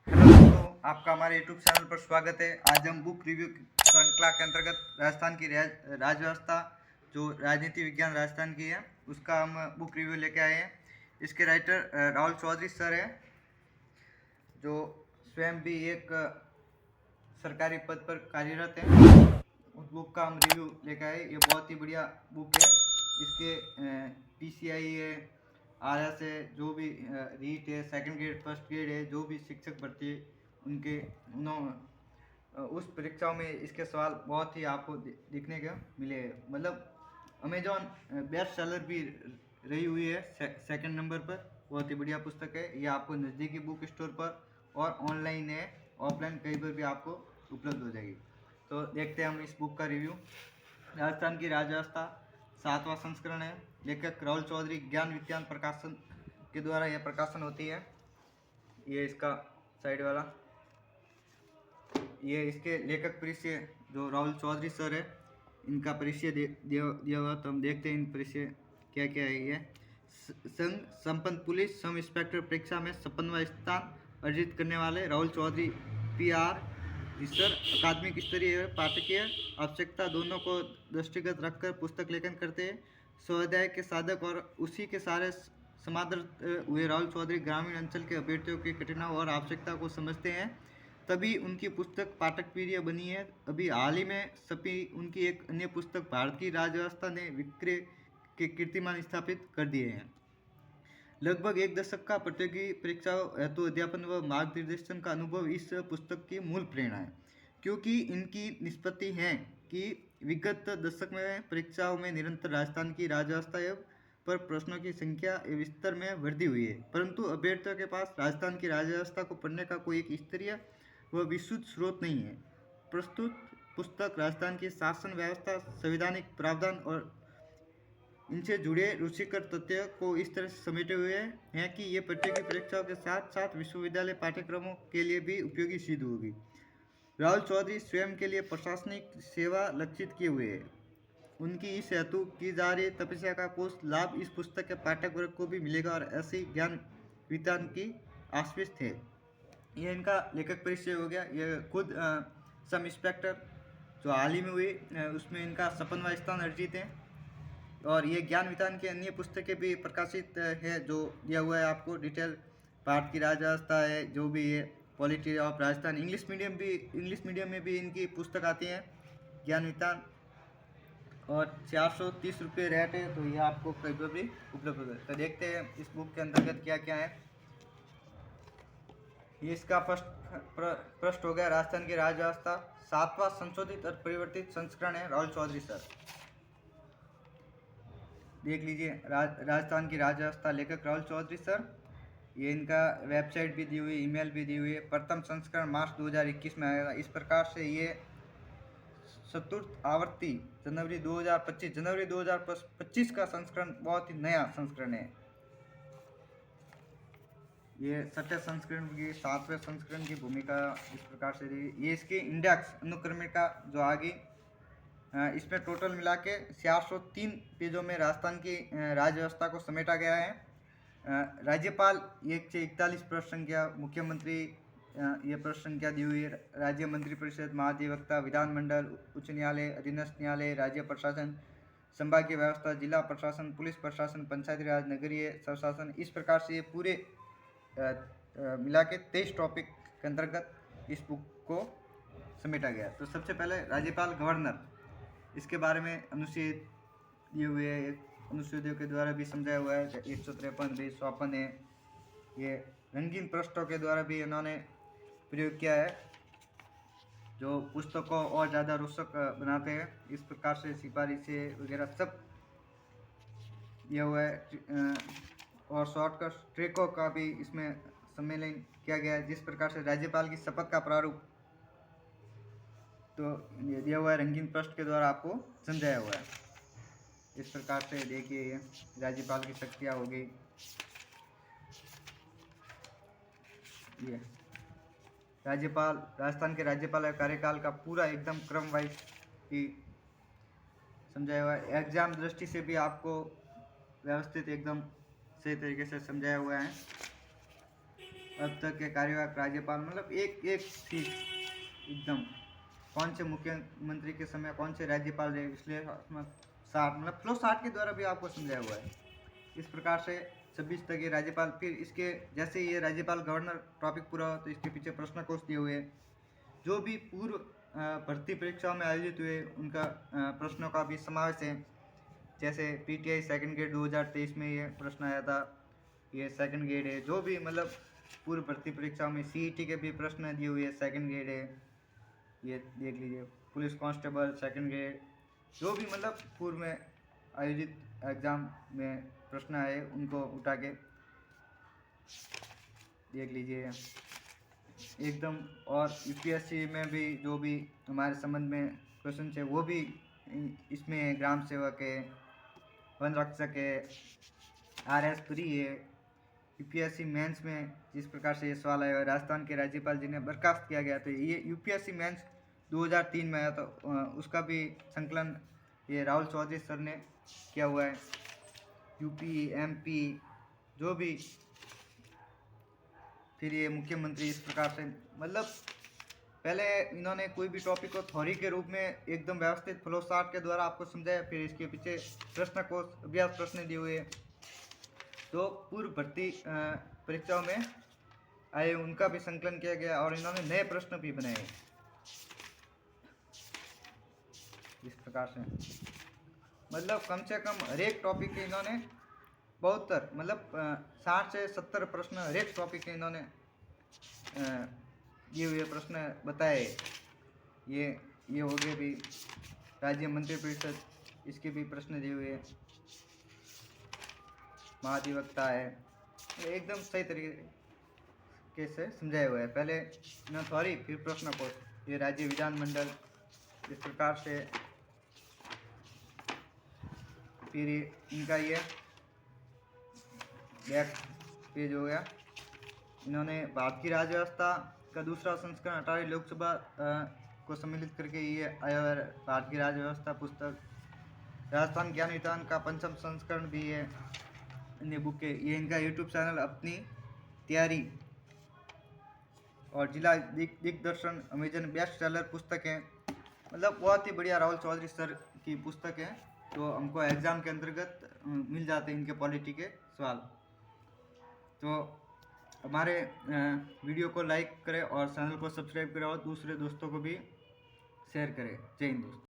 Hello दोस्तों, आपका हमारे यूट्यूब चैनल पर स्वागत है। आज हम बुक रिव्यू श्रृंखला के अंतर्गत राजस्थान की राजव्यवस्था जो राजनीति विज्ञान राजस्थान की है उसका हम बुक रिव्यू लेके आए हैं। इसके राइटर राहुल चौधरी सर है, जो स्वयं भी एक सरकारी पद पर कार्यरत है। उस बुक का हम रिव्यू लेके आए। ये बहुत ही बढ़िया बुक है। इसके पीसीआई है, आरएस है, जो भी रीट है, सेकंड ग्रेड फर्स्ट ग्रेड है, जो भी शिक्षक भर्ती है उनके उस परीक्षाओं में इसके सवाल बहुत ही आपको देखने को मिले। मतलब अमेजॉन बेस्ट सेलर भी रही हुई है सेकंड नंबर पर। बहुत ही बढ़िया पुस्तक है। ये आपको नज़दीकी बुक स्टोर पर और ऑनलाइन है, ऑफलाइन कहीं पर भी आपको उपलब्ध हो जाएगी। तो देखते हैं हम इस बुक का रिव्यू। राजस्थान की राजव्यवस्था 7वां संस्करण है। लेखक राहुल चौधरी, ज्ञान विज्ञान प्रकाशन के द्वारा यह प्रकाशन होती है। ये इसका साइड वाला, ये इसके लेखक परिचय जो राहुल चौधरी सर है, इनका परिचय दिया हुआ। तो हम देखते हैं इन परिचय क्या क्या है। ये संघ संपन्न पुलिस सब इंस्पेक्टर परीक्षा में 56वां स्थान अर्जित करने वाले राहुल चौधरी पीआर रिसर अकादमिक स्तरीय पाठकीय आवश्यकता दोनों को दृष्टिगत रखकर पुस्तक लेखन करते हैं। स्वाध्याय के साधक और उसी के सारे समादर हुए राहुल चौधरी ग्रामीण अंचल के अभ्यर्थियों की कठिनाई और आवश्यकता को समझते हैं, तभी उनकी पुस्तक पाठक प्रिय बनी है। अभी हाल ही में छपी उनकी एक अन्य पुस्तक भारत की राजव्यवस्था ने विक्रय के कीर्तिमान स्थापित कर दिए हैं। लगभग एक दशक का प्रतियोगी परीक्षाओं हेतु अध्यापन व मार्गदर्शन का अनुभव इस पुस्तक की मूल प्रेरणा है, क्योंकि इनकी निष्पत्ति है कि विगत दशक में परीक्षाओं में निरंतर राजस्थान की राजव्यवस्था पर प्रश्नों की संख्या विस्तार में वृद्धि हुई है, परंतु अभ्यर्थियों के पास राजस्थान की राजव्यवस्था को पढ़ने का कोई एक स्तरीय व विशुद्ध स्रोत नहीं है। प्रस्तुत पुस्तक राजस्थान की शासन व्यवस्था, संवैधानिक प्रावधान और इनसे जुड़े रुचिकर तथ्य को इस तरह से समेटे हुए हैं कि ये प्रतियोगी परीक्षाओं के साथ साथ विश्वविद्यालय पाठ्यक्रमों के लिए भी उपयोगी सिद्ध होगी। राहुल चौधरी स्वयं के लिए प्रशासनिक सेवा लक्षित किए हुए हैं। उनकी इस हेतु की जा रही तपस्या का कुछ लाभ इस पुस्तक के पाठक वर्ग को भी मिलेगा और ऐसी ज्ञान विज्ञान की आश्वस्त है। ये इनका लेखक परिचय हो गया। ये खुद सब इंस्पेक्टर जो हाल ही में हुई उसमें इनका 56वां स्थान अर्जित है। और ये ज्ञान विज्ञान की अन्य पुस्तकें भी प्रकाशित है, जो दिया हुआ है आपको डिटेल। भारत की राजव्यवस्था है, जो भी है polity of Rajasthan, English medium में भी इनकी पुस्तक आती है ज्ञान विज्ञान। और 430 रुपये रेट है, तो ये आपको कहीं पर भी उपलब्ध होगा। तो देखते हैं इस बुक के अंतर्गत क्या क्या है। ये इसका फर्स्ट पृष्ठ हो गया, राजस्थान की राजव्यवस्था 7वां संशोधित और परिवर्तित संस्करण है। राहुल चौधरी सर देख लीजिए। राजस्थान की राजव्यवस्था, लेखक राहुल चौधरी सर। ये इनका वेबसाइट भी दी हुई, ईमेल भी दी हुई है। प्रथम संस्करण मार्च 2021 में आएगा। इस प्रकार से ये चतुर्थ आवर्ती जनवरी 2025 का संस्करण बहुत ही नया संस्करण है। ये छठे संस्करण की 7वें संस्करण की भूमिका इस प्रकार से रही। ये इसकी इंडेक्स अनुक्रमिका जो आगे इसमें टोटल मिला के 403 पेजों में राजस्थान की राजव्यवस्था को समेटा गया है। राज्यपाल 1 से 41 पृष्ठ संख्या, मुख्यमंत्री ये पृष्ठ संख्या दी हुई है। राज्य मंत्रिपरिषद, महाधिवक्ता, विधानमंडल, उच्च न्यायालय, अधीनस्थ न्यायालय, राज्य प्रशासन, संभागीय व्यवस्था, जिला प्रशासन, पुलिस प्रशासन, पंचायती राज, नगरीय स्वशासन, इस प्रकार से ये पूरे मिला के 23 टॉपिक के अंतर्गत इस बुक को समेटा गया। तो सबसे पहले राज्यपाल गवर्नर, इसके बारे में अनुच्छेद दिए हुए हैं, अनुच्छेदों के द्वारा भी समझाया हुआ है। 153 भी स्वापन है। ये रंगीन पृष्ठों के द्वारा भी इन्होंने प्रयोग किया है, जो पुस्तक को और ज़्यादा रोचक बनाते हैं। इस प्रकार से सिफारिशें वगैरह सब दिया हुआ है। और शॉर्टकट ट्रिकों का भी इसमें सम्मेलन किया गया है। जिस प्रकार से राज्यपाल की शपथ का प्रारूप तो ये दिया हुआ है, रंगीन पृष्ठ के द्वारा आपको समझाया हुआ है। इस प्रकार से देखिए, ये राज्यपाल की शक्तियाँ हो गई। ये राज्यपाल, राजस्थान के राज्यपाल का कार्यकाल का पूरा एकदम क्रम वाइज ही समझाया हुआ है। एग्जाम दृष्टि से भी आपको व्यवस्थित एकदम सही तरीके से समझाया हुआ है। अब तक के कार्यवाहक राज्यपाल, मतलब एक एक चीज एकदम, कौन से मुख्यमंत्री के समय कौन से राज्यपाल रहे, विश्लेषणात्मक साठ, मतलब फ्लो साठ के द्वारा भी आपको समझाया हुआ है। इस प्रकार से 26 तक ये राज्यपाल, फिर इसके जैसे ये राज्यपाल गवर्नर टॉपिक पूरा हो तो इसके पीछे प्रश्न कोश दिए हुए हैं, जो भी पूर्व भर्ती परीक्षाओं में आयोजित हुए उनका प्रश्नों का भी समावेश है। जैसे पीटीआई सेकंड ग्रेड 2023 में ये प्रश्न आया था, ये सेकंड ग्रेड है। जो भी मतलब पूर्व भर्ती परीक्षाओं में सीईटी के भी प्रश्न दिए हुए सेकंड ग्रेड है, ये देख लीजिए। पुलिस कांस्टेबल सेकंड ग्रेड, जो भी मतलब पूर्व में आयोजित एग्जाम में प्रश्न आए उनको उठा के देख लीजिए एकदम। और यूपीएससी में भी जो भी हमारे संबंध में क्वेश्चन है वो भी इसमें ग्राम सेवक है, वन रक्षक है, आरएस प्री है। यूपीएससी मेंस में जिस प्रकार से ये सवाल आया, राजस्थान के राज्यपाल जिन्हें बर्खास्त किया गया था, ये यूपीएससी मेंस 2003 में आया था, उसका भी संकलन ये राहुल चौधरी सर ने किया हुआ है। यूपी एमपी जो भी, फिर ये मुख्यमंत्री, इस प्रकार से मतलब पहले इन्होंने कोई भी टॉपिक को थ्योरी के रूप में एकदम व्यवस्थित फ्लो चार्ट के द्वारा आपको समझाया, फिर इसके पीछे प्रश्न को अभ्यास प्रश्न दिए हुए, तो पूर्व भर्ती परीक्षाओं में आए उनका भी संकलन किया गया और इन्होंने नए प्रश्न भी बनाए इस प्रकार से। मतलब कम से कम हर एक टॉपिक के इन्होंने 72 मतलब 60 से 70 प्रश्न हर एक टॉपिक के इन्होंने दिए हुए प्रश्न बताए। ये हो गए भी राज्य मंत्रिपरिषद, इसके भी प्रश्न दिए हुए, महाधिवक्ता है, एकदम सही तरीके से समझाया हुआ है। पहले न थ्योरी फिर प्रश्न को, ये राज्य विधानमंडल, इस प्रकार से। फिर इनका ये बैक पेज हो गया। इन्होंने भारत की राज्य व्यवस्था का दूसरा संस्करण 18वीं लोकसभा को सम्मिलित करके ये आया है, भारत की राज्य व्यवस्था पुस्तक। राजस्थान ज्ञान विधान का 5म संस्करण भी है अन्य बुक के। ये इनका यूट्यूब चैनल अपनी तैयारी और जिला दिग्दर्शन अमेजन बेस्ट सेलर पुस्तक है। मतलब बहुत ही बढ़िया राहुल चौधरी सर की पुस्तक है, तो हमको एग्ज़ाम के अंतर्गत मिल जाते हैं इनके पॉलिटी के सवाल। तो हमारे वीडियो को लाइक करें और चैनल को सब्सक्राइब करें और दूसरे दोस्तों को भी शेयर करें। जय हिंद दोस्तों।